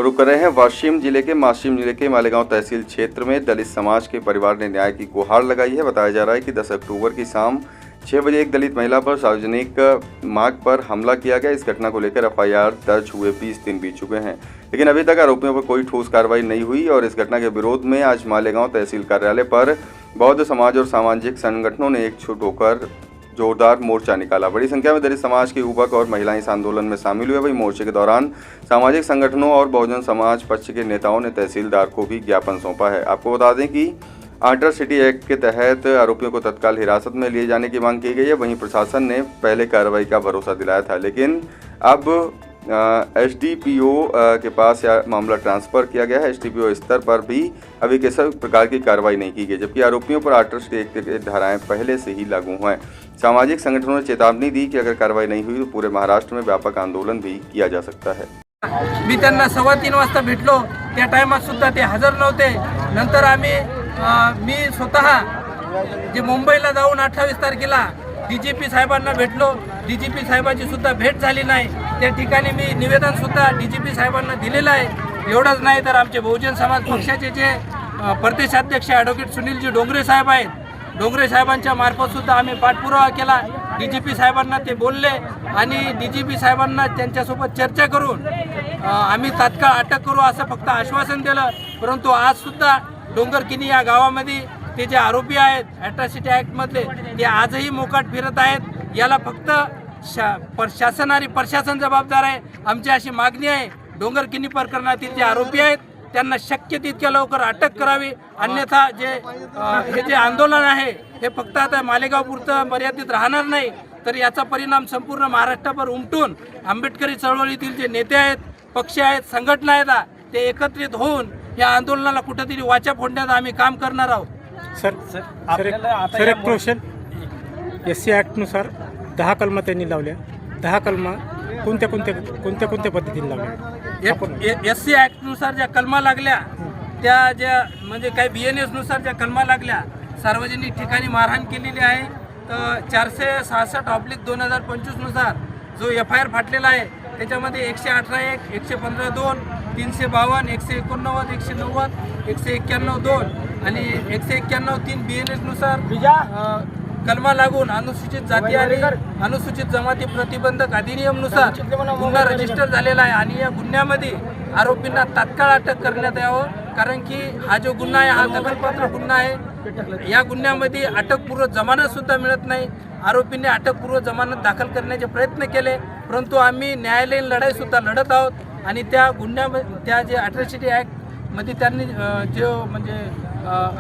रुक कर रहे हैं वाशिम जिले के मालेगांव तहसील क्षेत्र में दलित समाज के परिवार ने न्याय की गुहार लगाई है। बताया जा रहा है कि 10 अक्टूबर की शाम 6 बजे एक दलित महिला पर सार्वजनिक मार्ग पर हमला किया गया। इस घटना को लेकर एफआईआर दर्ज हुए 20 दिन बीत चुके हैं, लेकिन अभी तक आरोपियों पर कोई ठोस कार्रवाई नहीं हुई। और इस घटना के विरोध में आज मालेगांव तहसील कार्यालय पर बौद्ध समाज और सामाजिक संगठनों ने एकजुट होकर जोरदार मोर्चा निकाला। बड़ी संख्या में दलित समाज के युवक और महिलाएं इस आंदोलन में शामिल हुए। वहीं मोर्चे के दौरान सामाजिक संगठनों और बहुजन समाज पक्ष के नेताओं ने तहसीलदार को भी ज्ञापन सौंपा है। आपको बता दें कि अल्ट्रासिटी एक्ट के तहत आरोपियों को तत्काल हिरासत में लिए जाने की मांग की गई है। वहीं प्रशासन ने पहले कार्रवाई का भरोसा दिलाया था, लेकिन अब एसडीपीओ के पास यह मामला ट्रांसफर किया गया है। एसडीपीओ स्तर पर भी अभी किसी प्रकार की कार्रवाई नहीं की गई, जबकि आरोपियों पर अल्ट्रासिटी एक्ट की धाराएं पहले से ही लागू हैं। सामाजिक संगठनों ने चेतावनी दी कि अगर कार्रवाई नहीं हुई तो पूरे महाराष्ट्र में व्यापक आंदोलन भी किया जा सकता है। मी त्यांना 3:15 वाजता भेटलो, त्या टायमात सुद्धा ते हजर नव्हते। नंतर मी स्वतः जे मुंबईला जाऊन 28 तारखेला डीजीपी साहेबांना भेटलो। डीजीपी साहेबांची सुद्धा भेट झाली नाही। त्या ठिकाणी मी निवेदन सुद्धा डीजीपी साहेबांना दिलेलं आहे। एवढंच नाही तर आमचे बहुजन समाज पक्षाचे जे प्रदेशाध्यक्ष ॲडव्होकेट सुनीलजी डोंगरे साहेब आहेत, डोंगरे साहेबांच्या मार्फत सुद्धा आम्ही पाठपुरावा केला। डीजीपी साहेबांना ते बोलले आणि डीजीपी साहेबांना त्यांच्यासोबत चर्चा करून आम्ही तात्काळ अटक करू असं फक्त आश्वासन दिलं। परंतु आज सुद्धा डोंगरकिनी या गावामध्ये ते जे आरोपी आहेत अॅट्रॉसिटी ॲक्टमधले ते आजही मोकाट फिरत आहेत। याला फक्त शासन आणि प्रशासन जबाबदार आहे। आमची अशी मागणी आहे, डोंगरकिनी प्रकरणातील जे आरोपी आहेत त्यांना शक्य तितक्या लवकर अटक करावी, अन्यथा हे जे आंदोलन आहे हे फक्त आता मालेगावपुरतं मर्यादित राहणार नाही, तर याचा परिणाम संपूर्ण महाराष्ट्रावर उमटून आंबेडकरी चळवळीतील जे नेते आहेत, पक्ष आहेत, संघटना आहेत, ते एकत्रित होऊन या आंदोलनाला कुठेतरी वाचा फोडण्याचं आम्ही काम करणार आहोत। सर एक क्वेश्चन, SC ॲक्टनुसार 10 कलमा त्यांनी लावल्या। 10 कलमा कोणत्या पद्धतीने लावल्या? SC ॲक्टनुसार ज्या कलमा लागल्या त्या ज्या म्हणजे काही BNS नुसार ज्या कलमा लागल्या, सार्वजनिक ठिकाणी मारहाण केलेली आहे, तर 466/2025 नुसार जो FIR फाटलेला आहे त्याच्यामध्ये 118(1), 115(2), 352, 189, 190, 191(2) आणि 191(3) BNS नुसार कलमा लागून अनुसूचित जाती आणि अनुसूचित जमाती प्रतिबंधक अधिनियमनुसार गुन्हा रजिस्टर झालेला आहे। आणि या गुन्ह्यामध्ये आरोपींना तात्काळ अटक करण्यात यावं, कारण की हा जो गुन्हा आहे हा दखलपात्र गुन्हा आहे। या गुन्ह्यामध्ये अटकपूर्व जमानत सुद्धा मिळत नाही। आरोपींनी अटकपूर्व जमानत दाखल करण्याचे प्रयत्न केले, परंतु आम्ही न्यायालयीन लढाई सुद्धा लढत आहोत। आणि त्या गुन्ह्यामध्ये त्या जे अॅट्रॉसिटी ॲक्टमध्ये त्यांनी जो म्हणजे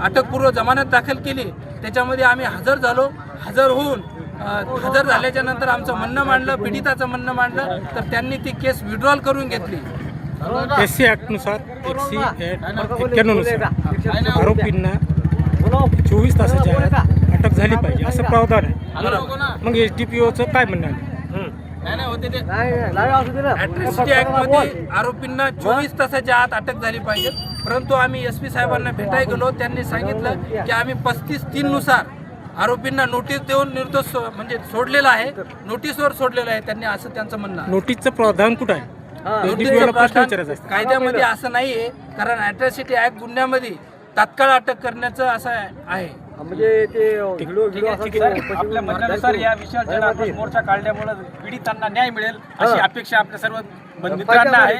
अटकपूर्व जमानत दाखल केली त्याच्यामध्ये आम्ही हजर झालो। हजर झाल्याच्या नंतर आमचं म्हणणं मांडलं, पीडिताचं म्हणणं मांडलं, तर त्यांनी ती केस विड्रॉल करून घेतली। SC ॲक्टनुसार 91 नुसार आरोपींना 24 तासाच्या आत अटक झाली पाहिजे असं प्रावधान आहे। मग SDPOचं काय म्हणणं आहे? अॅट्रॉसिटी ॲक्टमध्ये आरोपींना 24 तासाच्या आत अटक झाली पाहिजे, परंतु आम्ही SP साहेबांना भेटायला गेलो, त्यांनी सांगितलं की आम्ही 35(3) नुसार आरोपींना नोटीस देऊन निर्दोष म्हणजे सोडलेलं आहे, नोटीसवर सोडलेलं आहे त्यांनी, असं त्यांचं म्हणणं आहे। नोटीसचं प्रावधान कुठं आहे? कायद्यामध्ये असं नाही आहे, कारण अॅट्रॉसिटी ॲक्ट गुन्ह्यामध्ये तात्काळ अटक करण्याचं असं आहे। म्हणजे ते आपल्या म्हणण्यानुसार या विशाल जन मोर्चा काढल्यामुळे पीडितांना न्याय मिळेल अशी अपेक्षा आपल्या सर्व मित्रांना आहे।